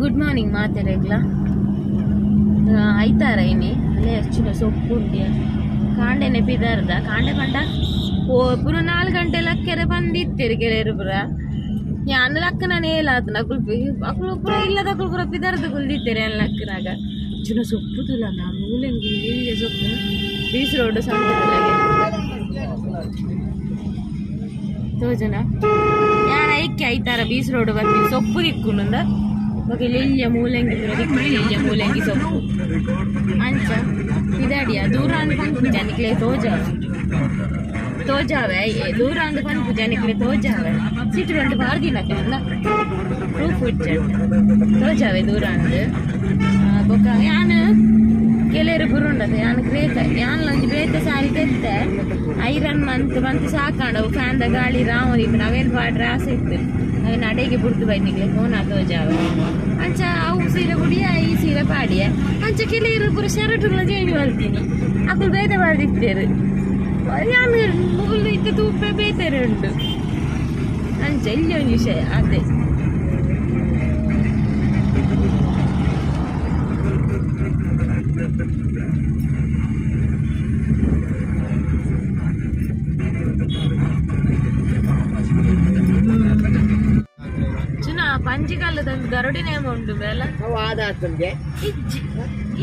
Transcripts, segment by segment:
Good morning ಮಾತಾಡಕ್ಲ ಆಯ್ತಾರ ಇನಿ ಅಲ್ಲೇ ಹೆಚ್ಚಿನ ಸೊಪ್ಪು ಉಂಡಿಯ ಕಾಂಡೆ ನೆಪಿದಾರ್ದ ಕಾಂಡೆ ಪಂಡ ಪುರ 4 ಗಂಟೆ ಲಕ್ಕೆರೆ ಬಂದಿತ್ತೇರಿ ಗೆಳೆಯರು ಪುರ ಯಾನ್ ಲಕ್ಕ ನಾನು ಹೇಳಾತು ನಕುಲ್ಪಿ ಅಕುಲು ಪುರ ಇಲ್ಲದ ಅಕುಲು ಪುರ ಪಿದಾರ್ದ ಕುಲ್ದಿತ್ತೇರಿ ಅನ್ ಲಕ್ಕನಾಗ ಹೆಚ್ಚಿನ ಸೊಪ್ಪು ತುಲ ನಾ ಮೂಲಂಗಿ ಇಲ್ಲಿ ಸೊಪ್ಪು ಬೀಸ್ ರೋಡ್ ಸಂತಲಾಗೆ ತೋಜನ ಯಾರ ಐಕ್ಯ ಆಯ್ತಾರ ಬೀಸ್ ರೋಡ್ ಬರ್ತಿ ಸೊಪ್ಪು ದಿಕ್ಕುಂದ ಬಗ್ಗೆ ಲಿಲ್ಯ ಮೂಲಂಗಿ ಪುರ ದಿಕ್ಕು ಲಿಲ್ಯ ಮೂಲಂಗಿ ಸೊಪ್ಪು ಅಂಚ ಇದಾಡಿಯ ದೂರ ಅಂದ್ಕೊಂಡು ಜನಕ್ಕೆ ತೋಜಾವೆ ದೂರ ಅಂದ್ಕೊಂಡು ಜನಕ್ಕೆ ತೋಜಾವೆ ಸಿಟ್ಟು ಗಂಟೆ ಬಾರ್ದಿನ ಪ್ರೂಫ್ ತೋಜಾವೆ ದೂರ ಅಂದ್ ಬೊಕ್ಕ ಯಾನ್ ಕೆಲರು ಬುರುಂಡದು ಯಾನ್ ಗ್ರೇತ ಯಾನ್ ಲಂಚ್ ಬೇತೆ ಸಾರಿ ತೆತ್ತೆ ಐರನ್ ಮಂತ್ ಸಾಕಾಂಡವು ಫ್ಯಾನ್ದ ಗಾಳಿ ರಾಮದಿತ್ತು ನಾವೇನು ಬಾಡ್ರೆ ಆಸೆ ಇತ್ತು ನಾವೇನು ಅಡೆಗೆ ಬಿಡ್ತು ಬೈನಿಗೆ ಫೋನ್ ತೋಜಾವೆ ಅಂಚ ಅವು ಸೀರೆ ಬುಡಿಯ ಈ ಸೀರೆ ಪಾಡಿಯ ಅಂಚ ಕೆಲವರು ಪುರ ಶರ್ಟ್ಗಳ ಚೇಂಜ್ ಮಾಡ್ತೀನಿ ಅಕ್ಕಳು ಬೇತೆ ಬಾರ್ದಿತ್ತೇರು ಯಾನ್ ಮುಗುಲು ಇತ್ತು ತೂಪೆ ಬೇತೇರು ಉಂಟು ಅಂಚ ಇಲ್ಲಿ ಒಂದು ವಿಷಯ ಅದೇ ಪಂಜಿಕಾಲದಂದು ಗರುಡಿನೇಮ ಉಂಟು ಬೇಲ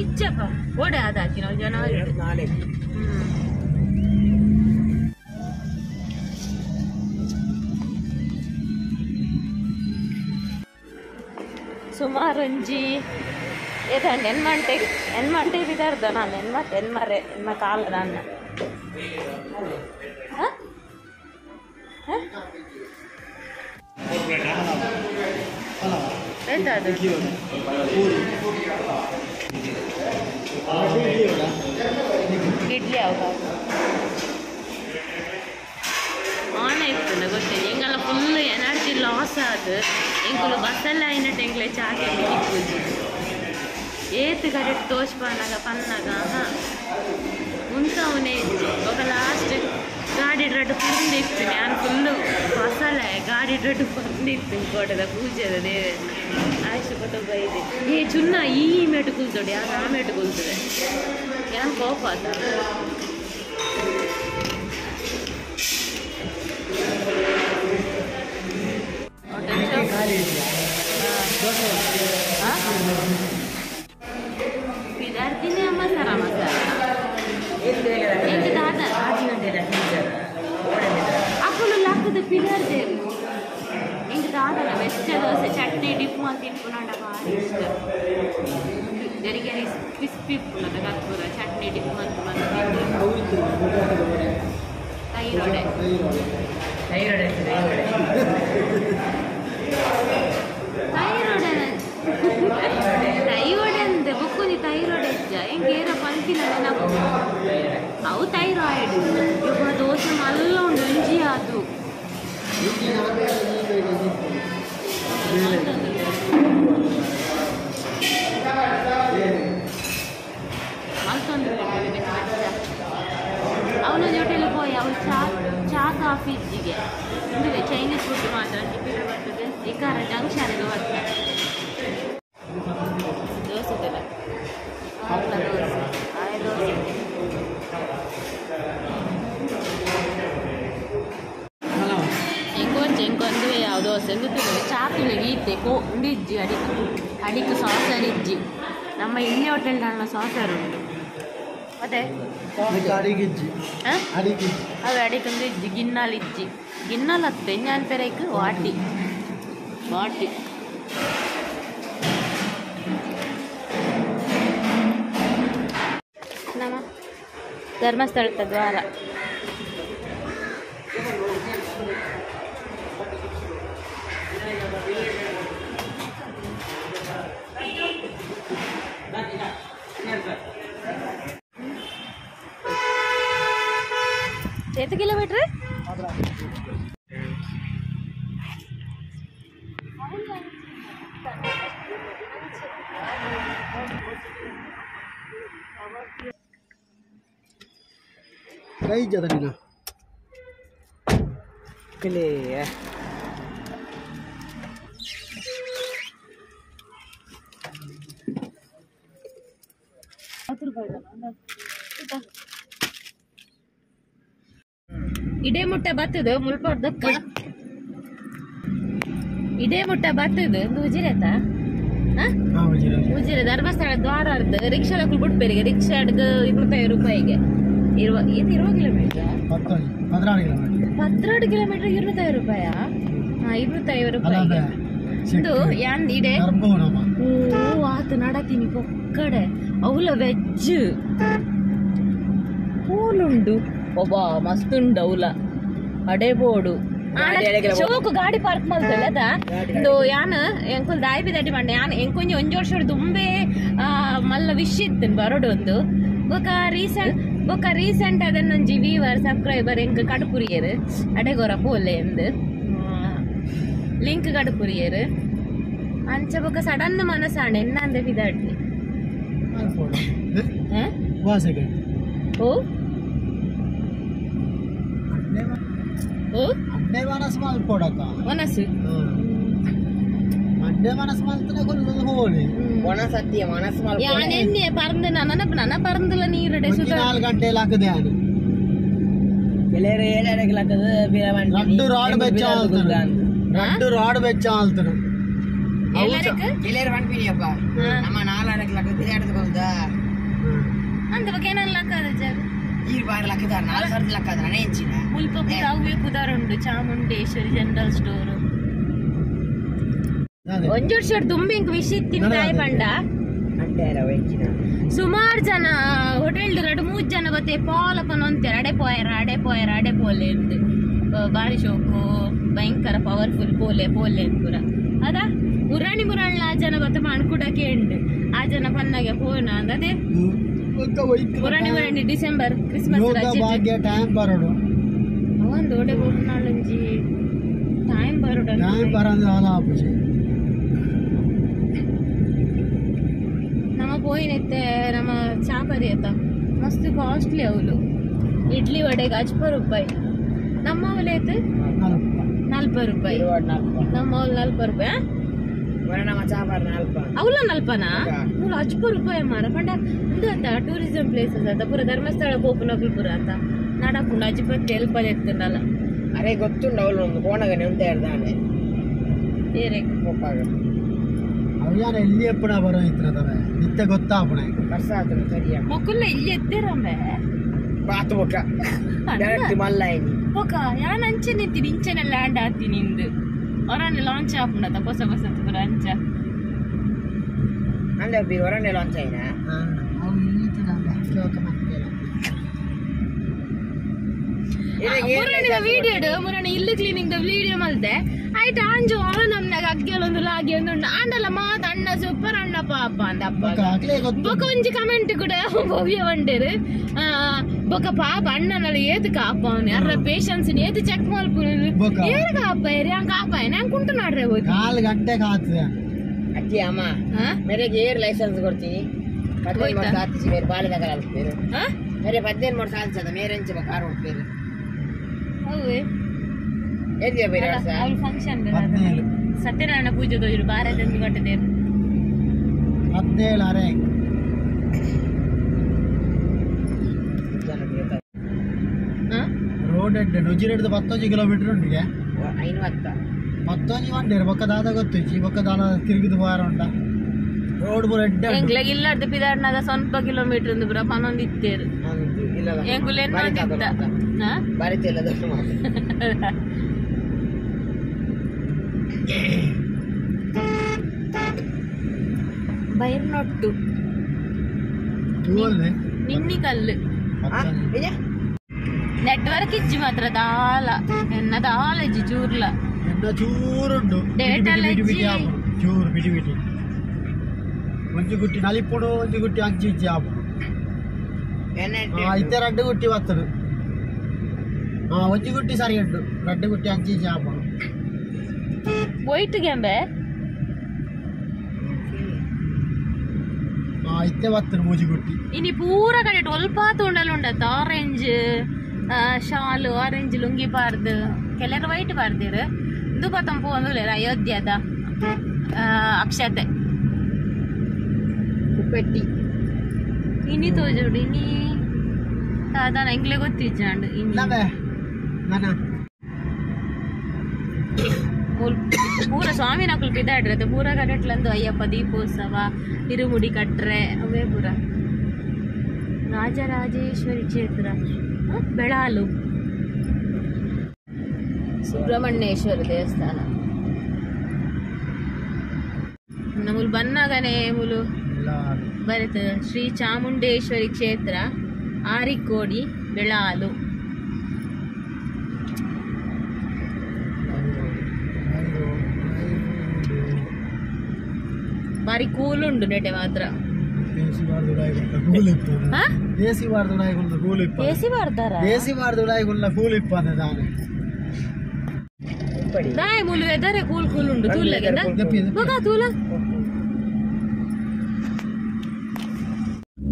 ಇಜ್ಜಪ್ಪ ಓಡೆ ಆದಾಕಿ ನಾವು ಜನವರಿ ಸುಮಾರು ಒಂಜಿ ಏತಂಡು ಎನ್ಮಂಟೆ ಬಿದ್ದಾರ್ದ ನಾನು ಎನ್ಮ ಕಾಲ ನನ್ನ ಎಂತದು ಇಡ್ಲಿ ಯಾವ ಆಣ ಇರ್ತದೆ ಗೊತ್ತಿಲ್ಲ ಎಂಗೆಲ್ಲ ಫುಲ್ ಎನರ್ಜಿ ಲಾಸ್ ಆದ ಎಂಕುಲು ಬಸ್ಸೆಲ್ಲ ಐನಟ್ ಎಂಗ್ಲೆ ಚಾಕೆ ಇಪ್ಪುಜಿ ಏತು ಕರೆಕ್ಟ್ ತೋಚ್ಪನಾಗ ಪನ್ನಾಗ ಉಂತವನೇ ಇಜ್ಜಿ ఒక ಲಾಸ್ಟ್ ಗಾಡಿ ಡ್ರಡ್ ಪುಂದಿತ್ತು ನಾನು ಫುಲ್ಲು ಮಸಾಲೆ ಗಾಡಿ ಡ್ರಡ್ ಪುಂದಿತ್ತು ಕೋಟದ ಪೂಜೆದ ದೇವೆ ಆಯ್ತು ಕೊಟ್ಟು ಬೈದೆ ಏ ಚುನ್ನ ಈ ಮೇಟು ಕೂಲ್ತೊಡಿ ಯಾರು ಆ ಮೇಟು ಕೂಲ್ತದೆ ಯಾನ್ ಕೋಪ ಆತ पिदार्थिने मसाला ಅಕ್ಕಳು ಲಾಕದ ಪಿದಾರ್ದೆ ಹಿಂಗೆ ದಾದನ ಬೆಚ್ಚ ದೋಸೆ ಚಟ್ನಿ ಡಿಪ್ ಮಾಡಿ ತಿನ್ಕೊಂಡ ಭಾರಿ ಇಷ್ಟ ಗರಿಗರಿ ಕ್ರಿಸ್ಪಿ ಪುನದ ಕರ್ಪೂರ ಚಟ್ನಿ ಡಿಪ್ ಮಂತ್ ತೈರೋಡೆ ತೈರೋಡೆ ಅಂದೆ ಬುಕ್ಕುನಿ ತೈರೋಡೆ ಇಜ್ಜ ಹೆಂಗೇರ ಪಂಕಿನ ನೆನಪು ಅವು ಥೈರಾಯ್ಡ್ ಇವಾಗ ದೋಸೆ ಮಲ್ಲ ಉಂಡು ಒಂಜಿ ಅದು ಮಲ್ತೊಂದು ಅವನ ಜೊತೆಲಿ ಹೋಗಿ ಅವಳು ಚಾ ಕಾಫಿ ಇಜ್ಜಿಗೆ ಅಂದರೆ ಚೈನೀಸ್ ಫುಡ್ ಮಾತ್ರ ಟಿಫಿನ್ ಬರ್ತದೆ ಇಕಾರ ಜಂಕ್ಷನ್ಗೆ ಬರ್ತದೆ ದೋಸೆ ತರ ದೋಸೆ ಆಯ ದೋಸೆ ಹೆಂಗೊಂದು ಯಾವ ದೋಸೆ ಗೊತ್ತಿಲ್ಲ ಚಾಕುಲಿ ಗೀತೆ ಉಂಡಿಜ್ಜಿ ಅಡಿಕೆ ಸಾಸರ್ ಇಜ್ಜಿ ನಮ್ಮ ಇಲ್ಲಿ ಹೋಟೆಲ್ನ ಸಾಸರ್ ಉಂಟು ಮತ್ತೆ ಅವೆ ಅಡಿಕೊಂದು ಇಜ್ಜಿ ಗಿನ್ನಾಲ್ ಇಜ್ಜಿ ಗಿನ್ನಾಲ್ ಹತ್ತೆ ನಾನು ಪೆರೈಕ್ ವಾಟಿ ನಮ್ಮ ಧರ್ಮಸ್ಥಳದ ದ್ವಾರ ಎಷ್ಟು ಕಿಲೋಮೀಟ್ರ್ कई ज़्यादा नहीं ना क्ले ಇಡೇ ಮುಟ್ಟೆ ಬತ್ತದು ಮುಲ್ಪಡ್ದಕ್ಕ ಇಡೇ ಮುಟ್ಟೆ ಬತ್ತದು ಉಜಿರೇತ ಉಜಿರೆ ಧರ್ಮಸ್ಥಳ ದ್ವಾರ ಅರ್ಧ ರಿಕ್ಷಾ ಬಿಟ್ಬೇರಿಗೆ ರಿಕ್ಷಾ ಹಿಡ್ದು 20 ರೂಪಾಯಿಗೆ ಇದು 20 ಕಿಲೋಮೀಟರ್ 12 ಕಿಲೋಮೀಟರ್ 25 ರೂಪಾಯ 25 ರೂಪಾಯಿಗೆ ಇದು ಯಾನ್ ಇಡೆ ಆತು ನಡತೀನಿ ಪೊಕ್ಕಡೆ ಅವಲ ವೆಜ್ ಪೂಲುಂಡು ಒಬ್ಬ ಮಸ್ತುಂಡು ಅವಲ ಅಡೆಬೋಡು ಶೋಕು ಗಾಡಿ ಪಾರ್ಕ್ ಮಾಡ್ತಲ್ಲ ಅದ ಇದು ಯಾನ್ ಎಂಕುಲ್ ದಾಯಿ ಬಿದಟಿ ಮಂಡೆ ಯಾನ್ ಎಂಕೊಂಜಿ ಒಂಜಿ ವರ್ಷ ದುಂಬೆ ಮಲ್ಲ ವಿಶ್ ಇತ್ತನ್ ಬರೋಡು ಒಂದು ಬೊಕ ರೀಸೆಂಟ್ ಅದನ್ನೊಂಜಿ ವ್ಯೂವರ್ ಸಬ್ಸ್ಕ್ರೈಬರ್ ಎಂಕ್ ಕಡುಪುರಿಯರು ಅಡೆಗೋರ ಪೋಲೆ ಎಂದು ಲಿಂಕ್ ಕಡುಪುರಿಯರು ಅಂಚ ಬೊಕ ಸಡನ್ ಮನಸ್ಸಾಣ ಎನ್ನಂದೆ ಬಿದಾಟಿ ಓ ಮನಸ್ಸು പറന്ന് നന പറന്നില്ല നീരുടെ అంత ಕುದಾರುಂಡು ಚಾಮುಂಡೇಶ್ವರಿ ಜನರಲ್ ಸ್ಟೋರ್ ಒಂಜಿ ವರ್ಷ ತುಂಬಿ ವಿಷಯ ತಿಂದಾಯಿ ಪಂಡ ಸುಮಾರು ಜನ ಹೋಟೆಲ್ 2-3 ಜನ ಬತ್ತೆ ಪಾಲಪನ ಅಂತಾರೆ ಅಡೆ ಪೋಲೆ ಎಂದು ಬಾರಿ ಶೋಕು ಭಯಂಕರ ಪವರ್ಫುಲ್ ಪೋಲೆ ಪೂರ ಅದ ಮುರಾಣಿ ಮುರಾಳ್ನ ಆ ಜನ ಬತ್ತೆ ಮಾಡ್ಕೂಡಕ್ಕೆ ಉಂಡು ಆ ಜನ ಪನ್ನಾಗೆ ಪೋನ ಅದೇ ಮುರಾಣಿ ಡಿಸೆಂಬರ್ ಕ್ರಿಸ್ಮಸ್ ಒಂದು ಓಡೆ ನಾಳಂಜಿ ಟೈಮ್ ಬರೋಡು ನಮ್ಮ ಪೋಯಿನೈತೆ ನಮ್ಮ ಚಾಪರಿ ಆಯ್ತ ಮಸ್ತ್ ಕಾಸ್ಟ್ಲಿ ಅವಳು ಇಡ್ಲಿ ವಡೆಗೆ 40 ರೂಪಾಯಿ ನಮ್ಮ ಅವಳು ಐತೆ 40 ರೂಪಾಯಿ ನಮ್ಮ ಅವಳು 40 ರೂಪಾಯಿ ಅವಳ 40ನಾ 40 ರೂಪಾಯಿ ಮಾರ ಪಂಡ ಇದು ಅಂತ ಟೂರಿಸಂ ಪ್ಲೇಸಸ್ ಆತ ಪೂರ ಧರ್ಮಸ್ಥಳ ಗೋಪುನಕುಲ್ಪುರ ಅಂತ ನಡಪುಂಡು ಅಜಿಪತ್ತಿ ಎಲ್ಪದ ಎತ್ತುಂಡಲ್ಲ ಅರೆ ಗೊತ್ತುಂಡು ಅವಳು ಒಂದು ಕೋಣಗನೆ ಉಂಟೆ ಇರ್ದಾನೆ ಬೇರೆ ಅವ್ಯಾರ ಎಲ್ಲಿ ಎಪ್ಪಣ ಬರೋ ಇತ್ತನದವೆ ನಿತ್ಯ ಗೊತ್ತಾಪಣೆ ವರ್ಷ ಆತನ ಸರಿಯ ಮಕ್ಕಳ ಇಲ್ಲಿ ಎತ್ತಿರಮ್ಮೆ ಬಾತು ಬೊಕ್ಕ ಡೈರೆಕ್ಟ್ ಮಲ್ಲೈನಿ ಬೊಕ್ಕ ಯಾನ್ ಅಂಚೆ ನಿಂತೀನಿ ಇಂಚೆನೆ ಲ್ಯಾಂಡ್ ಆತೀನಿ ಇಂದು ಹೊರನೆ ಲಾಂಚ್ ಆಪುಂಡತ ಹೊಸ ಪುರ ಅಂಚ ಅಂದೆ ಬೀರ್ ಹೊರನೆ ಲಾಂಚ್ ಆಯ್ನಾ ಅವು ಈತದ ಶ್ಲೋಕ ಮಾಡ್ತೀರಾ ಮುರಾಣಿದ ವಿಡಿಯೋ ಮುರಾಣಿ ಇಲ್ಲಿ ಕ್ಲೀನಿಂಗ್ ವಿಡಿಯೋ ಮಲ್ದೆ ಆಯ್ತು ಅಂಜು ನಮ್ನಾಗ ಅಗ್ಗೆಲೊಂದು ಲಾಗಿ ಒಂದು ಆಂಡಲ ಮಾತ ಅಣ್ಣ ಸೂಪರ್ ಅಣ್ಣ ಪಾಪ ಅಂತ ಬೊಕ ಒಂಜಿ ಕಮೆಂಟ್ ಕೂಡ ಭವ್ಯ ಬಂಡೇರು ಬೊಕ ಪಾಪ ಅಣ್ಣನಲ್ಲಿ ಏತು ಕಾಪ ಅವನು ಯಾರ ಪೇಷನ್ಸ್ ಏತು ಚೆಕ್ ಮಾಡ್ಕೊಳ್ಳೋದು ಏರು ಕಾಪ ಹಂಗ ಕಾಪ ಹಂಗ ಕುಂಟು ನಾಡ್ರೆ ಹೋಗಿ 4 ಗಂಟೆ ಕಾತದೆ ಅಜ್ಜಿ ಅಮ್ಮ ಮೇರೆಗೆ ಏರ್ ಲೈಸೆನ್ಸ್ ಕೊಡ್ತೀನಿ 15 ವರ್ಷ ಆತಿಸಿ ಮೇರೆ ಬಾಲದಾಗ ಅಲ್ಪೇರು ಮೇರೆ 15 ವರ್ಷ ಆಲ್ಸದ ಮೇರೆ ಎಂಚ ಕಾರ್ ಹೋಗ್ತೇರು ಹೌದು ಏದಿಯ ಬೇರೆ ಅವ್ರ ಫಂಕ್ಷನ್ ಸತ್ಯನಾರಾಯಣ ಪೂಜೆ ತೋಜರು ಬಾರದಂದು ಕಟ್ಟದೆ 17 ಅರೆ ರೋಡ್ ಎಡ್ಡೆ ನುಜಿರೆಡ್ದು 15 ಕಿಲೋಮೀಟರ್ ಉಂಡಿಗೆ 50 15 ಮಂಡೇರು ಬೊಕ್ಕ ದಾದ ಗೊತ್ತಿಜ್ಜಿ ಬೊಕ್ಕ ದಾದ ತಿರುಗಿದು ಬಾರ ಉಂಡ ರೋಡ್ ಪೂರ ಎಡ್ಡೆ ಎಂಗ್ಲಾಗ ಇಲ್ಲಾರ್ದು ಪಿದಾಡ್ನದ ಸ್ವಲ್ಪ ಕಿಲೋಮೀಟರ್ ಒಂದು ಬರ ಪನ್ನೊಂದು ಇತ್ತೇರು ಎಂಗುಲೇನ್ ಮಾಡಿದ್ದ ಬಾರಿತಿಲ್ಲ ಬೈರ್ನೊಟ್ಟು ನಿನ್ನಿ ಕಲ್ಲು ನೆಟ್ವರ್ಕ್ ಇಜ್ಜಿ ಮಾತ್ರ ದಾಲ ಎನ್ನ ದಾಲ ಇಜ್ಜಿ ಚೂರ್ಲ ಚೂರುಂಡು ಚೂರು ಬಿಡಿ ಬಿಡಿ ಒಂಜಿ ಗುಟ್ಟಿ ನಲಿಪುಡು ಒಂಜಿ ಗುಟ್ಟಿ ಅಂಚಿ ಇಜ್ಜಿ ಆಪುಡು ಇತ್ತೆ 2 ಗುಟ್ಟಿ ಬತ್ತದು ಒಂಜಿ ಗುಟ್ಟಿ ಸರಿ ಉಂಟು 2 ಗುಟ್ಟಿ ಅಂಚಿ ಇಜ್ಜಿ ಆಪುಡು ವೈಟ್ ಗೆಂಬೆ ಇತ್ತೆ ಬತ್ತದು ಮೂಜಿ ಗುಟ್ಟಿ ಇನಿ ಪೂರ ಕಡೆ ಟೊಲ್ಪಾತು ಉಂಡತ್ತ ಆರೆಂಜ್ ಶಾಲು ಆರೆಂಜ್ ಲುಂಗಿ ಪಾರ್ದು ಕೆಲರು ವೈಟ್ ಪಾರ್ದಿರು ಇದು ಪತ್ತಂಪು ಒಂದು ಅಯೋಧ್ಯದ ಅಕ್ಷತೆ ಉಪ್ಪೆಟ್ಟಿ ಇನ್ನಿ ತೋಜೋಡು ಇನ್ನಿ ದಾದಾನ ಎಂಗ್ಲೆ ಗೊತ್ತಿಜ್ಜಾಂಡು ಇಲ್ಲವೇ ನಾನು ಪೂರ ಸ್ವಾಮಿ ನಕುಲು ಪಿದಾಡ್ರತೆ ಪೂರ ಕಟ್ಟಟ್ಲಂದು ಅಯ್ಯಪ್ಪ ದೀಪೋತ್ಸವ ಇರುಮುಡಿ ಕಟ್ರೆ ಅವೇ ಪೂರ ರಾಜರಾಜೇಶ್ವರಿ ಕ್ಷೇತ್ರ ಬೆಳಾಲು ಸುಬ್ರಹ್ಮಣ್ಯೇಶ್ವರ ದೇವಸ್ಥಾನ ನಮ್ಮಲು ಬನ್ನಾಗನೆ ಮುಲು ಬರೀತ ಶ್ರೀ ಚಾಮುಂಡೇಶ್ವರಿ ಕ್ಷೇತ್ರ ಆರಿಕೋಡಿ ಬೆಳಾಲು ಬಾರಿ ಕೂಲ್ ಉಂಟು ನೆಟೆ ಮಾತ್ರ ದಾಯ ಮುಲು ವೆದರ್ ಕೂಲ್ ಕೂಲ್ ಉಂಟು ತೂಲಗಿಂದ ತೂಲ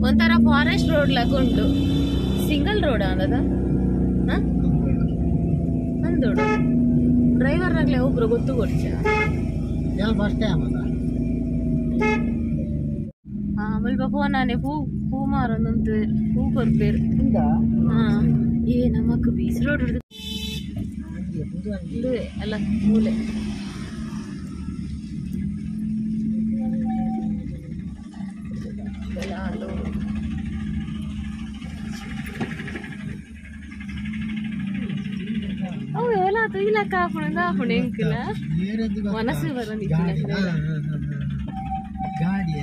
ಒಂಥರ ಫಾರೆಸ್ಟ್ ರೋಡ್ ಲೆಕ್ಕ ಉಂಟು ಸಿಂಗಲ್ ರೋಡ್ ಅನ್ನದ ಅಂದೋಡು ಡ್ರೈವರ್ ಆಗ್ಲೇ ಒಬ್ರು ಗೊತ್ತು ಕೊಡ್ಚ ಮುಲ್ಪ ಫೋನಾನೆ ಪೂ ಮಾರೊಂದು ಪೂ ಕೊರ್ಪೇರು ಏ ನಮಕ್ ಬೀಸ್ ರೋಡ್ ಅಲ್ಲ ಮೂಲೆ ಅವು ಎಲ್ಲ ಇಲ್ಲಕ್ಕ ಹಾಕೊಂಡು ಎಂಕಿಲ್ಲ ಮನಸ್ಸು ಬರೋದಿಕ್ಕಿಲ್ಲ ಗಾಡಿ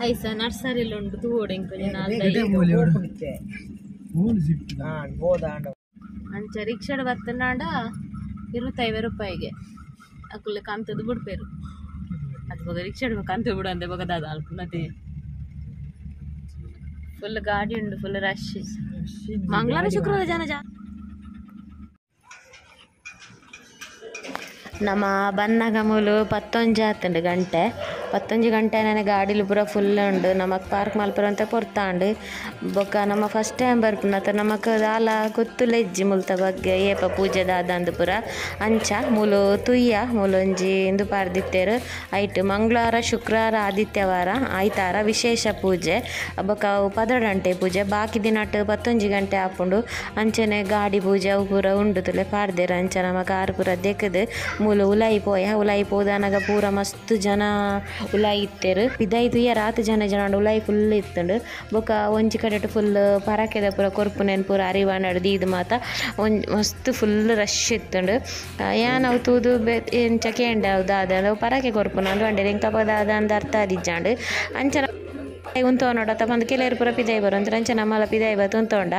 ಐಸ ನರ್ಸರಿಲಿ ಉಂಟು ತೂಡು ಎಂಕುಲಿ ಅಂಚ ರಿಕ್ಷಾಡ್ ಬತ್ತನಾಡ 25 ರೂಪಾಯಿಗೆ ಅಕ್ಕುಲ್ಲ ಕಂತದ್ದು ಬಿಡ್ಪೇರು ಅದು ಬಗ ರಿಕ್ಷಾಡ್ ಕಂತು ಬಿಡು ಅಂದೆ ಬಗ ದಾದ ಅಲ್ಪನತಿ ಫುಲ್ ಗಾಡಿ ಉಂಟು ಫುಲ್ ರಶ್ ಮಂಗಳವಾರ ಶುಕ್ರವಾರ ಜನ ನಮ್ಮ ಬನ್ನಾಗ ಮೂಲು 11 ಗಂಟೆ 11 ಗಂಟೆ ನನ್ನ ಗಾಡಿಲಿ ಪೂರ ಫುಲ್ ಉಂಡು ನಮಕ್ ಪಾರ್ಕ್ ಮಲ್ಪುರ ಅಂತ ಪೊರ್ತಾಂಡು ಬೊಕ್ಕ ನಮ್ಮ ಫಸ್ಟ್ ಟೈಮ್ ಬರ್ಪುನತ್ತ ನಮಕ್ ದಾಲ ಗೊತ್ತುಲ ಇಜ್ಜಿ ಮುಲ್ತ ಬಗ್ಗೆ ಏಪ ಪೂಜೆ ದಾದಂದು ಪೂರ ಅಂಚ ಮೂಲು ತುಯ್ಯ ಮೂಲೊಂಜಿ ಇಂದು ಪಾರ್ದಿತ್ತೇರು ಐಟ್ ಮಂಗಳವಾರ ಶುಕ್ರವಾರ ಆದಿತ್ಯವಾರ ಆಯ್ತಾರ ವಿಶೇಷ ಪೂಜೆ ಬೊಕ್ಕ ಅವು 10 ಗಂಟೆ ಪೂಜೆ ಬಾಕಿ ದಿನಟ್ 11 ಗಂಟೆ ಆಪುಂಡು ಅಂಚನೆ ಗಾಡಿ ಪೂಜೆ ಅವು ಪೂರ ಉಂಡು ತುಲೆ ಪಾಡ್ದೇರು ಅಂಚ ನಮ್ಮ ಕಾರ್ ಪೂರ ದೆಕ್ಕದು ಮೂಲು ಉಲಾಯಿ ಪೋದಾನಾಗ ಪೂರ ಮಸ್ತ್ ಜನ ಉಲಾಯಿ ಇತ್ತೇರು ಪಿದಾಯ್ತು ರಾತ್ ಜನ ಉಲಾಯಿ ಫುಲ್ ಇತ್ತುಂಡು ಬೊಕ ಒಂಜಿ ಕಡೆ ಫುಲ್ ಪರಾಕೆದ ಪೂರ ಕೊರ್ಪುನೇನು ಪೂರ ಅರಿವಾನಡ್ದು ಇದು ಮಾತ ಮಸ್ತ್ ಫುಲ್ ರಶ್ ಇತ್ತುಂಡು ಯಾನ್ ಅವು ತೂದು ಎಂಚ ಕೇಂಡ ಅವು ದಾದ ಪರಾಕೆ ಕೊರ್ಪುನ ಅಂಡೆ ಎಂಕಪ್ಪ ದಾದ ಅಂದ ಅರ್ಥ ಆದಿಜ್ಜಾಂಡು ಅಂಚನ ಉಂತೋನೋಡ ಬಂದು ಕೆಲವರು ಪೂರ ಪಿದಾಯಿ ಬರೋ ಅಂತ ಅಂಚ ನಮ್ಮಲ್ಲ ಪಿದಾಯಿ ಬತ್ತು ಉಂತೋಂಡ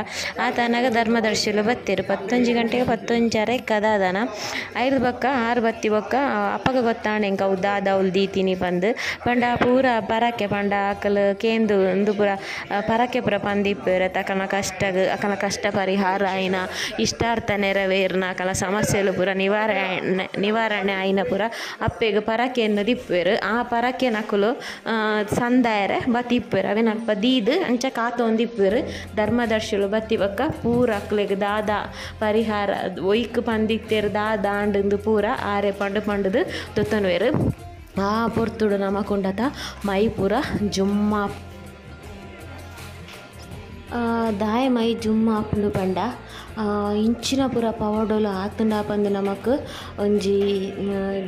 ಆತನಾಗ ಧರ್ಮದರ್ಶಿಲು ಬತ್ತಿರು 11 ಗಂಟೆಗೆ 11 ಕದಾದನ 5 ಬೊಕ್ಕ 6 ಬತ್ತಿ ಬೊಕ್ಕ ಅಪ್ಪಗ ಗೊತ್ತಾಂಡ ಎಂಕ ಅವು ದಾದ ಅವ್ಲು ದೀತಿನಿ ಬಂದು ಪಂಡ ಪೂರ ಪರಾಕೆ ಪಂಡ ಅಕಲ್ ಕೇಂದು ಒಂದು ಪೂರ ಪರಾಕೆ ಪೂರ ಪಂದಿಪ್ಪೇರು ಅಕಲ್ನ ಕಷ್ಟ ಪರಿಹಾರ ಆಯ್ನ ಇಷ್ಟಾರ್ಥ ನೆರವೇರ್ನ ಅಕಲ ಸಮಸ್ಯೆಲು ಪೂರ ನಿವಾರಣೆ ಆಯ್ನ ಪೂರ ಅಪ್ಪೆಗೆ ಪರಾಕೆಯನ್ನು ದಿಪ್ಪೇರು ಆ ಪರಾಕೆ ನಕಲು ಸಂದಾಯರೆ ಬತ್ತಿ ಅವೆ ನಲ್ಪ ದೀದು ಅಂಚ ಕಾತ ಒಂದಿಪ್ಪರು ಧರ್ಮದರ್ಶಿಲು ಬತ್ತಿ ಬಕ್ಕ ಪೂರ ಅಕ್ಲೆಗ್ ದಾದ ಪರಿಹಾರ ಒಯ್ಕ್ ಪಂದಿತ್ತೇರು ದಾದ ಅಂಡು ಪೂರ ಆರೆ ಪಂಡು ದೊತ್ತನ್ವೇರು ಆ ಪೊರ್ತುಡು ನಮಕೊಂಡತ ಮೈ ಪೂರ ಜುಮ್ಮ ದಾಯ ಮೈ ಜುಮ್ಮ ಆಪುಂಡು ಪಂಡ ಇಂಚಿನ ಪೂರ ಪವಡೋಲು ಆತುಂಡ ಪಂದು ನಮಕ್ ಒಂಜಿ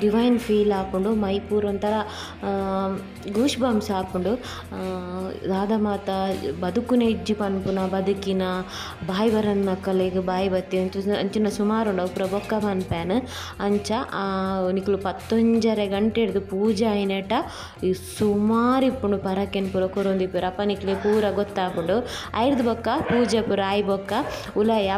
ಡಿವೈನ್ ಫೀಲ್ ಆಪುಂಡು ಮೈ ಪೂರ ಒಂಥರ ಗೂಸ್ ಬಂಪ್ಸ್ ಆಪುಂಡು ದಾದ ಮಾತ ಬದುಕುನೆ ಇಜ್ಜಿ ಪನ್ಪುನ ಬದುಕಿನ ಬಾಯಿ ಬರನ್ನ ಕಲೆಗ್ ಬಾಯಿ ಬತ್ತಿ ಅಂಚಿನ ಸುಮಾರು ಉಂಡು ಪೂರ ಬೊಕ್ಕ ಪನ್ಪೇನು ಅಂಚ ನಿಕ್ಲು 11 ಗಂಟೆ ಹಿಡ್ದು ಪೂಜೆ ಆಯ್ನೆಟ ಸುಮಾರು ಇಪ್ಪುಂಡು ಪರಕೆನ್ ಪೂರ ಕೊರೊಂದಿಪ್ಪುರು ಅಪ್ಪ ನಿಕ್ಲೆ ಪೂರ ಗೊತ್ತಾಪುಂಡು 5 ಬೊಕ್ಕ ಪೂಜೆ ಪೂರ ಆಯ್ ಬೊಕ್ಕ ಉಲಾಯಿ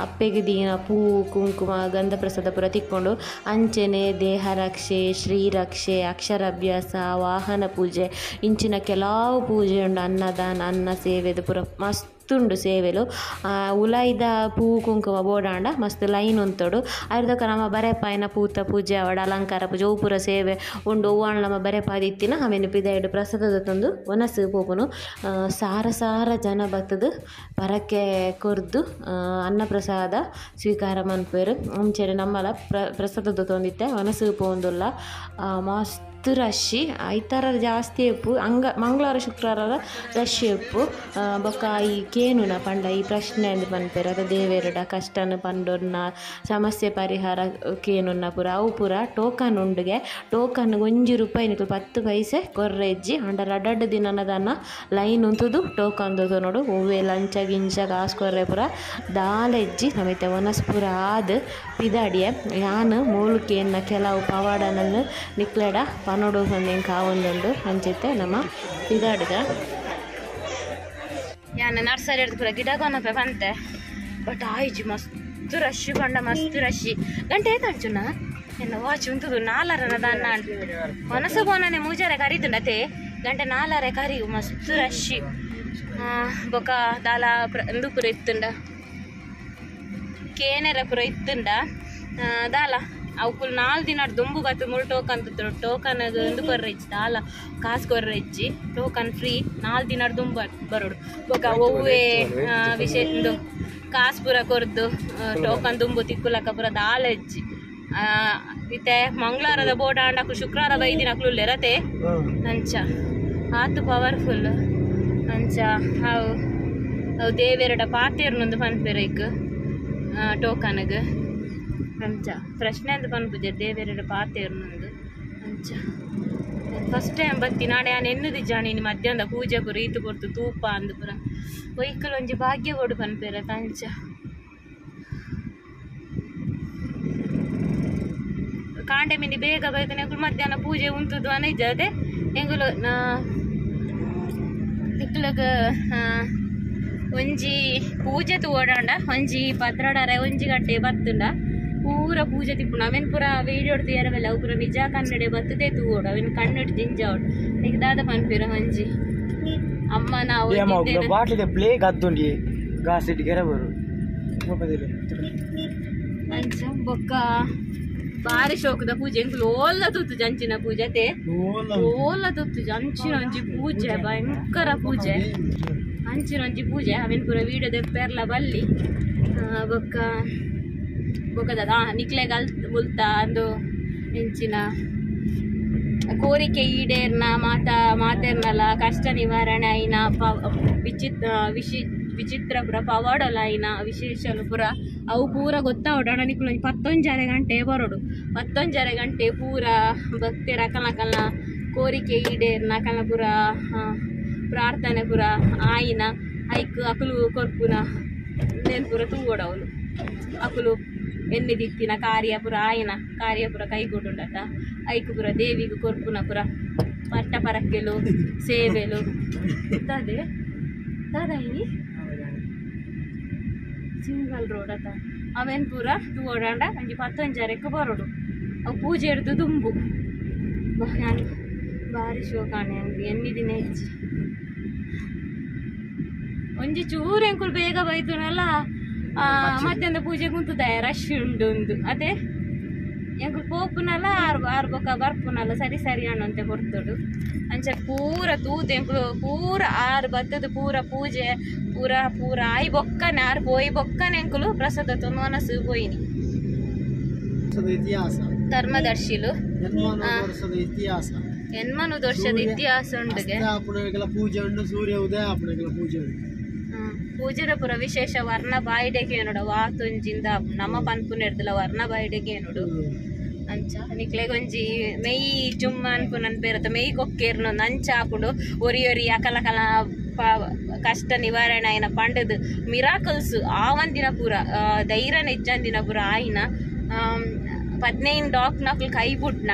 ಅಪ್ಪೆಗೆ ದೀನ ಪೂ ಕುಂಕುಮ ಗಂಧ ಪ್ರಸಾದ ಪೂರ ತಿಕ್ಕೊಂಡು ಅಂಚೆನೆ ದೇಹ ರಕ್ಷೆ ಶ್ರೀರಕ್ಷೆ ಅಕ್ಷರಾಭ್ಯಾಸ ವಾಹನ ಪೂಜೆ ಇಂಚಿನ ಕೆಲವು ಪೂಜೆ ಉಂಡು ಅನ್ನದಾನ ಅನ್ನ ಸೇವೆದು ಪೂರ ಮಸ್ತ್ ಉಂಡು ಸೇವೆಲು ಉಲಾಯ್ದ ಪೂ ಕುಂಕುಮ ಬೋಡಾಂಡ ಮಸ್ತ್ ಲೈನ್ ಉಂತೋಡು ಅರ್ಧಕ್ಕ ನಮ್ಮ ಬರೆಪಾಯಿನ ಪೂತ ಪೂಜೆ ಅವಡ ಅಲಂಕಾರ ಪೂಜೆ ಉಪುರ ಸೇವೆ ಉಂಡು ಒವ್ವಾಂಡ್ ನಮ್ಮ ಬರೆಪಾದಿತ್ತಿನ ಆಮೇಲೆ ಪಿದಾಯಿಡು ಪ್ರಸಾದದ ತಂದು ಒನಸು ಪೋಪುನು ಸಾರ ಸಾರ ಜನ ಬತ್ತದು ಪರಕ್ಕೆ ಕೊರ್ದು ಅನ್ನ ಪ್ರಸಾದ ಸ್ವೀಕಾರ ಮನ್ಪೇರು ಮುಂಚೆ ನಮ್ಮಲ ಪ್ರಸಾದದ ತೊಂದಿತ್ತೆ ಒನಸು ಪೋಂದುಲ್ಲ ಮಸ್ತ್ ರಶ್ ಐತಾರ ಜಾಸ್ತಿ ಉಪ್ಪು ಮಂಗಳವಾರ ಶುಕ್ರವಾರ ರಶ್ ಉಪ್ಪು ಬೊಕ್ಕ ಈ ಕೇನುನ ಪಂಡ ಈ ಪ್ರಶ್ನೆ ಅಂದು ಪನ್ಪೇರು ಅದ ದೇವೇರಡ ಕಷ್ಟನ ಪಂಡೊನ್ನ ಸಮಸ್ಯೆ ಪರಿಹಾರ ಕೇನುನ್ನ ಪೂರ ಅವು ಪೂರ ಟೋಕನ್ ಉಂಡುಗೆ ಟೋಕನ್ ₹1 ನಿಕಲು 10 ಪೈಸೆ ಕೊರ್ರೆಜ್ಜಿ ಅಂಡರ್ ಅಡ್ಡಡ್ಡ ದಿನನದನ್ನ ಲೈನ್ ಉಂತುದು ಟೋಕನ್ ದೊದು ನೋಡು ಒವ್ವೆ ಲಂಚ ಗಿಂಚ ಕಾಸು ಕೊರ್ರೆ ಪೂರ ದಾಲೆಜ್ಜಿ ನಮಿತೆ ಒನಸ್ಪುರ ಆದ ಪಿದಾಡಿಯೆ ಯಾನು ಮೂಲುಕೆಯನ್ನ ಕೆಲವು ಪವಾಡನನ್ನು ನಿಕ್ಲೆಡ ಪನೋಡು ಸಂದೇಂ ಕಾವೊಂದುಂಡು ಅಂಚಿತ್ತೆ ನಮ್ಮ ಪಿದಾಡಿದ ಯಾನ ನರ್ಸರಿ ಹಿಡ್ದು ಪೂರ ಗಿಡ ಕೊನಪೆ ಬಂತೆ ಬಟ್ ಆಯ್ಜಿ ಮಸ್ತ್ ರಶ್ ಪಂಡ ಮಸ್ತ್ ರಶ್ ಗಂಟೆ ಏತಂಚುನ ಎನ್ನ ವಾಚ್ ಉಂತುದು 4 ದಾನ್ನ ಮನಸ್ಸು ಬೋನನೆ ಮೂಜಾರೆ ಕರೀದುಂಡತೆ ಗಂಟೆ 4 ಕರಿ ಮಸ್ತ್ ರಶ್ ಬೊಕ ದಾಲ ಎಂದು ಪೂರ ಇತ್ತುಂಡ ಕೇನೆರ ಪೂರ ಇತ್ತುಂಡ ದಾಲ ಅವಕ್ಕೂ 4 ದಿನ ದುಂಬು ಬತ್ತು ಮುಳು ಟೋಕನ್ ಟೋಕನ್ ಎಂದು ಕೊರ್ರೆಜ್ಜಿ ದಾಲ ಕಾಸು ಕೊರ್ರೆಜ್ಜಿ ಟೋಕನ್ ಫ್ರೀ 4 ದಿನ ದುಂಬು ಬರೋಡು ಬೊಕ ಒವ್ವೇ ವಿಷಯ ಇಂದು ಕಾಸು ಪೂರ ಕೊರ್ದು ಟೋಕನ್ ದುಂಬು ತಿಕ್ಕುಲಕ್ಕ ಪೂರ ದಾಲೆಜ್ಜಿ ಇತ್ತೆ ಮಂಗಳವಾರದ ಬೋಡ ಅಂಡಕ್ಲು ಶುಕ್ರವಾರ ಬೈದಿನಕ್ಲು ಇರತೆ ಅಂಚ ಆತು ಪವರ್ಫುಲ್ ಅಂಚ ಅವು ದೇವೇರಡ ಪಾತೇರ್ನೊಂದು ಪನ್ಪೆರೈಕ್ ಟೋಕನ್ಗೆ ಅಂಚ ಪ್ರಶ್ನೆ ಅಂತ ಪನ್ಪುಜೆ ದೇವೇರಡ ಪಾತೇರ್ನೊಂದು ಅಂಚ ಫಸ್ಟ್ ಟೈಮ್ ಬತ್ತಿ ನಾಳೆ ನಾನು ಎನ್ನುದಿ ಜಾಣಿನಿ ಮಧ್ಯಾಹ್ನ ಪೂಜೆ ಪುರ ಈತು ಕೊಡ್ತು ತೂಪ ಅಂದು ಪುರ ಒಯ್ಕಲ್ ಒಂಜಿ ಭಾಗ್ಯ ಕೊಡು ಪನ್ಪೇರ ತಂಚ ಕಾಂಡೆ ಮಿನಿ ಬೇಗ ಬೈತಾನೆ ಮಧ್ಯಾಹ್ನ ಪೂಜೆ ಉಂಟುದು ಅನೈಜ ಅದೇ ಎಂಗುಲು ಇಕ್ಲಗ ಒಂಜಿ ಪೂಜೆ ತೂಡಾಂಡ ಒಂಜಿ ಪತ್ರಡಾರೆ ಒಂಜಿ ಗಂಟೆ ಬತ್ತುಂಡ ಪೂರ ಪೂಜೆ ತಿಪ್ಪುಂಡು ಅವೆನ್ ಪೂರ ವೀಡಿಯೋ తీయరವೆಲ್ಲ ಅವು ಪೂರ ನಿಜ ಕನ್ನಡೆ ಬತ್ತದೇ ತೂಡು ಅವೆನ್ ಕನ್ನಡ ಜಿಂಜಾವಡು ಈಗ ದಾದ ಪನ್ಪೇರ ಒಂಜಿ ಅಮ್ಮ ನಾವು ಬಾಟ್ಲಿದ ಪ್ಲೇ ಗದ್ದುಂಡಿ ಗಾಸಿಟ್ ಗೆರಬರು ಅಂಚ ಬೊಕ್ಕ ಬಾರಿ ಶೋಕದ ಪೂಜೆ ಎಂಕುಲು ಓಲ್ಲ ತುತ್ತು ಜಂಚಿನ ಪೂಜೆ ಅದೇ ಓಲ್ಲ ತುತ್ತು ಜಂಚಿನ ಒಂಜಿ ಪೂಜೆ ಭಯಂಕರ ಪೂಜೆ ಅಂಚಿನ ಒಂಜಿ ಪೂಜೆ ಅವೆನ್ ಪೂರ ವೀಡಿಯೋ ದೆಪ್ಪೆರ್ಲ ಬಲ್ಲಿ ಬೊಕ್ಕ ಬೊಕ್ಕದ ನಿಕ್ಲೆಗಲ್ ಬುಲ್ತಾ ಅಂದು ಎಂಚಿನ ಕೋರಿಕೆ ಈಡೇರ್ನ ಮಾತೇರ್ನಲ ಕಷ್ಟ ನಿವಾರಣೆ ಆಯ್ನ ವಿಚಿತ್ರ ಪುರ ಪವಾಡಲ ಆಯ್ನ ವಿಶೇಷಲು ಪುರ ಅವು ಪೂರ ಗೊತ್ತಾವಡ ನಿಕ್ಲು 11 ಗಂಟೆ ಬರೋಡು 11 ಗಂಟೆ ಪೂರ ಭಕ್ತಿರ ಕಲಕಲ್ನ ಕೋರಿಕೆ ಈಡೇರ್ನ ಕಲ ಪುರ ಪ್ರಾರ್ಥನೆ ಪುರ ಆಯ್ನ ಐಕ್ ಅಕುಲು ಕೊರ್ಪುನ ನೆನ್ ಪುರ ತೂಗೋಡವಳು ಅಕುಲು ಎನ್ನಿದಿತ್ತಿನ ಕಾರ್ಯಪುರ ಆಯ್ನ ಕಾರ್ಯಪುರ ಕೈಗೊಡುಂಡತ ಐಕ್ ಪುರ ದೇವಿಗೂ ಕೊರ್ಪುನ ಪುರ ಪಟ್ಟ ಪರಕ್ಕೆಲು ಸೇವೆಲು ತದೆ ತದೈನಿ ಸಿಂಗಲ್ ರೋಡ್ ಅತ ಅವೆನ್ ಪೂರ ತೂಡಾಂಡ ಒಂಜಿ 11 ಬರೋಡು ಅವು ಪೂಜೆ ಹಿಡ್ದು ದುಂಬು ನಾನು ಭಾರಿ ಶೋಕಾಣೆ ಅಂದ್ರಿ ಎನ್ನಿದಿನ ಹೆಚ್ಚಿ ಒಂಜಿ ಚೂರು ಎಂಕುಲು ಬೇಗ ಬೈತುನಲ್ಲ ಮಧ್ಯಾಹ್ನ ಪೂಜೆ ಕುಂತುದ ರಶ್ ಉಂಡು ಒಂದು ಅದೇ ಎಂಕುಲು ಪೋಪುನಲ್ಲ ಆರು ಬೊಕ್ಕ ಬರ್ಪುನಲ್ಲ ಸರಿ ಸರಿ ಅನ್ನಂತೆ ಕೊಡ್ತೋಡು ಅಂಚ ಪೂರ ತೂದು ಎಂಕುಲು ಪೂರ ಆರು ಬತ್ತದು ಪೂರ ಪೂಜೆ ಪೂರ ಆಯ್ ಬೊಕ್ಕನೆ ಆರು ಪೋಯಿ ಬೊಕ್ಕನೆ ಎಂಕುಲು ಪ್ರಸಾದ ತೊಂದು ಮನಸ್ಸು ಪೋಯಿನಿ ಧರ್ಮದರ್ಶಿಲು ಇತಿಹಾಸ ಎನ್ಮನು ವರ್ಷದ ಇತಿಹಾಸ ಉಂಡುಗೆ ಪೂಜೆ ಉಂಡು ಸೂರ್ಯ ಉದಯ ಪೂಜೆ ಪೂಜೆದ ಪುರ ವಿಶೇಷ ವರ್ಣ ಬಾಯಿಡೆಗೆ ನೋಡ ವಾತುಂಜಿಂದ ನಮ್ಮ ಪನ್ಪುನ ಹಿಡ್ದಲ್ಲ ವರ್ಣ ಬಾಯಿಡೆಗೆ ನೋಡು ಅಂಚ ನಿಕ್ಲೆಗೊಂಜಿ ಮೇಯಿ ಜುಮ್ಮ ಅನ್ಪುನನ್ ಬೇರತ್ತ ಮೇಯಿ ಕೊಕ್ಕೇರ್ನೊಂದು ಅಂಚ ಹಾಕೊಂಡು ಒರಿ ಅಕಲಕಲ ಕಷ್ಟ ನಿವಾರಣೆ ಆಯ್ನ ಪಂಡದು ಮಿರಾಕಲ್ಸ್ ಆವಂದಿನ ಪೂರ ಧೈರ್ಯ ನೆಜ್ಜಂದಿನ ಪೂರ ಆಯ್ನ 15 ಡಾಕ್ನಕ್ಲು ಕೈ ಬುಡ್ನ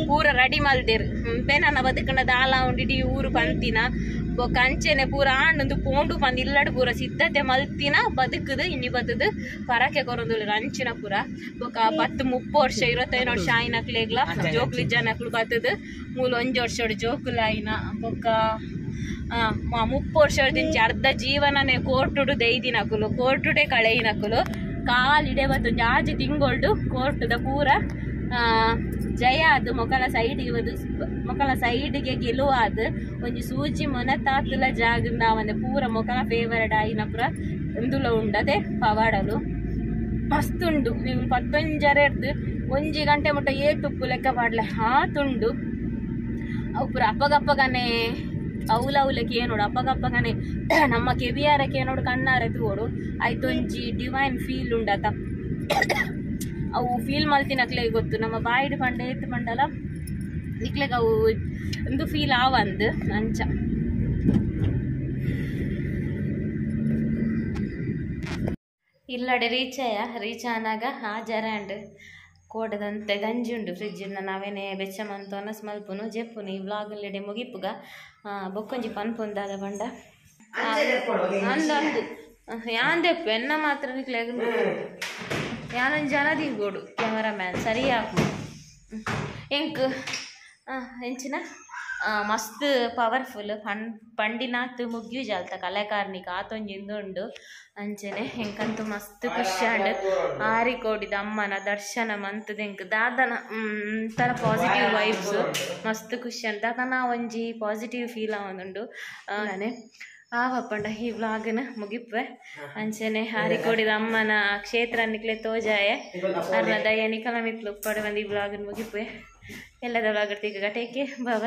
ಪೂರ ರೆಡಿ ಮಲ್ದೇರು ಪೆನನ ಬದುಕಂಡ ದಾಲ ಉಂಡಿಡಿ ಊರು ಪಂತಿನ ಬೊಕ್ಕ ಅಂಚೆನೆ ಪೂರ ಆಂಡೊಂದು ಪೋಂಡು ಪಂದು ಇಲ್ಲಡು ಪೂರ ಸಿದ್ಧತೆ ಮಲ್ತಿನ ಬದುಕುದು ಇನ್ನಿ ಬತ್ತದು ಪರಕೆ ಕೊರೊಂದುಲ್ಲೆ ಅಂಚಿನ ಪೂರ ಬೊಕ್ಕ 10-30 ವರ್ಷ 25 ವರ್ಷ ಆಯ್ನಕ್ಲೆಗ್ಲ ಜೋಕ್ಲಿ ಜನಕ್ಲು ಬತ್ತದು ಮೂಲ 1 ವರ್ಷ ಜೋಕುಲ ಆಯ್ನ ಬೊಕ್ಕ 30 ವರ್ಷದಿಂಚ ಅರ್ಧ ಜೀವನನೇ ಕೋರ್ಟುಡು ದೈದಿನಕುಲು ಕೋರ್ಟುಡೆ ಕಳೆಯಿನಕುಲು ಕಾಲಿಡೆ ಬತ್ತು ಜಾಜಿ ತಿಂಗೊಳ್ಡು ಕೋರ್ಟುದ ಪೂರ ಜಯ ಅದು ಮೊಕಲ ಸೈಡ್ಗೆ ಗೆಲುವಾದ ಒಂಜಿ ಸೂಜಿ ಮೊನತಾತುಲ ಜಾಗದ ಅವನ ಪೂರ ಮೊಕಲ ಫೇವರೆಟ್ ಆಯಿನ ಪೂರ ಎಂದುಲ ಉಂಡದೆ ಪವಾಡಲು ಮಸ್ತುಂಡು ನೀವು 11 1 ಗಂಟೆ ಮುಟ್ಟ ತುಪ್ಪು ಲೆಕ್ಕ ಪಾಡ್ಲೆ ತುಂಡು ಅವು ಪೂರ ಅಪ್ಪಗಪ್ಪಗನೆ ಅವಲಕ್ಕೆ ಏನೋಡು ಅಪ್ಪಗಪ್ಪಗನೆ ನಮ್ಮ ಕೆಬಿಯಾರಕ್ಕೆ ಏನೋಡು ಕಣ್ಣಾರೆ ತೋಡು ಆಯ್ತು ಒಂಜಿ ಡಿವೈನ್ ಫೀಲ್ ಉಂಡತ ಅವು ಫೀಲ್ ಮಲ್ತಿನಕ್ಲೆ ಗೊತ್ತು ನಮ್ಮ ಬಾಯಿಡ್ ಪಂಡ ಎತ್ತು ಪಂಡಲ ನಿಕ್ಲೆಗೆ ಅವು ಒಂದು ಫೀಲ್ ಆವಂದು ಅಂಚ ಇಲ್ಲಡೆ ರೀಚ್ ಆನಾಗ ಹಾಜರ ಅಂಡ್ ಕೋಡದಂತೆ ಗಂಜಿ ಉಂಡು ಫ್ರಿಜ್ಜಿಂದ ನಾವೇನೇ ಬೆಚ್ಚಮಂತು ಅನಸ್ ಮಲ್ಪುನು ಜೆಪ್ಪುನು ಈ ವ್ಲಾಗಲ್ಲಿಡೆ ಮುಗಿಪುಗ ಬೊಕ್ಕೊಂಜಿ ಪನ್ಪುಂದಾದ ಬಂಡ ಅಂದು ಯಾಂದೆಪ್ಪು ಎನ್ನ ಮಾತ್ರ ನಿಕ್ಲೆಗ್ ಯಾನೊಂದು ಜನ ದಿಗೋಡು ಕ್ಯಾಮರಾಮ್ಯಾನ್ ಸರಿ ಹಾಕು ಎಂಕ್ ಎಂಚಿನ ಮಸ್ತ್ ಪವರ್ಫುಲ್ ಪಂಡಿನಾತ್ ಮುಗ್ಯು ಜಾಲ್ತ ಕಲೆಕಾರ್ನಿಕ ಆತೊಂಜಿಂದುಂಡು ಅಂಚನೆ ಎಂಕಂತೂ ಮಸ್ತ್ ಖುಷಿ ಅಂಡ್ ಆರಿಕೋಡಿದ ಅಮ್ಮನ ದರ್ಶನ ಮಂತದ ಎಂಕ್ ದಾದನ ತರ ಪಾಸಿಟಿವ್ ವೈಬ್ಸ್ ಮಸ್ತ್ ಖುಷಿ ಅಂತ ದಾದನ ಒಂಜಿ ಪಾಸಿಟಿವ್ ಫೀಲ್ ಆವೊಂದುಂಡು ನಾನೇ ಆವಪ್ಪಂಡ ಈ ವ್ಲಾಗ್ನ ಮುಗಿಪ್ವೆ ಅಂಚನೆ ಹಾರಿಕೋಡಿದ ಅಮ್ಮನ ಕ್ಷೇತ್ರ ನಿಕ್ಲೆ ತೋಜಾಯೆ ಅರ್ನ ದಯ ನಿಕಲ ಮಿಕ್ಲು ಪಡೆ ಬಂದು ಈ ವ್ಲಾಗ್ನ ಮುಗಿಪ್ವೆ ಎಲ್ಲದ ವ್ಲಾಗ್ ಟೇಕ್ ಬಾಯ್.